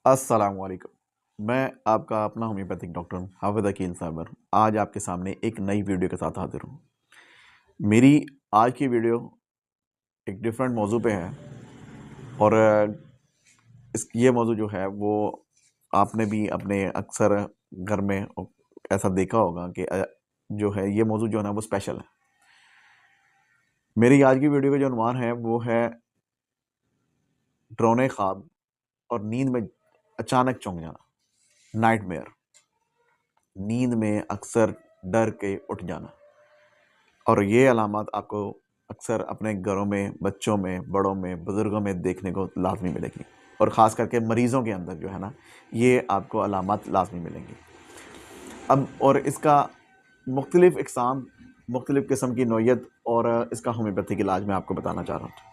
السلام علیکم، میں آپ کا اپنا ہومیوپیتھک ڈاکٹر حافظ عقیل صابر آج آپ کے سامنے ایک نئی ویڈیو کے ساتھ حاضر ہوں۔ میری آج کی ویڈیو ایک ڈیفرنٹ موضوع پہ ہے، اور یہ موضوع جو ہے وہ آپ نے بھی اپنے اکثر گھر میں ایسا دیکھا ہوگا کہ جو ہے یہ موضوع جو ہے نا وہ اسپیشل ہے۔ میری آج کی ویڈیو کا جو عنوان ہے وہ ہے ڈرونے خواب اور نیند میں اچانک چونک جانا، نائٹ میئر، نیند میں اکثر ڈر کے اٹھ جانا۔ اور یہ علامات آپ کو اکثر اپنے گھروں میں، بچوں میں، بڑوں میں، بزرگوں میں دیکھنے کو لازمی ملے گی، اور خاص کر کے مریضوں کے اندر جو ہے نا یہ آپ کو علامات لازمی ملیں گی۔ اب اور اس کا مختلف اقسام، مختلف قسم کی نوعیت اور اس کا ہومیوپیتھک علاج میں آپ کو بتانا چاہ رہا ہوں۔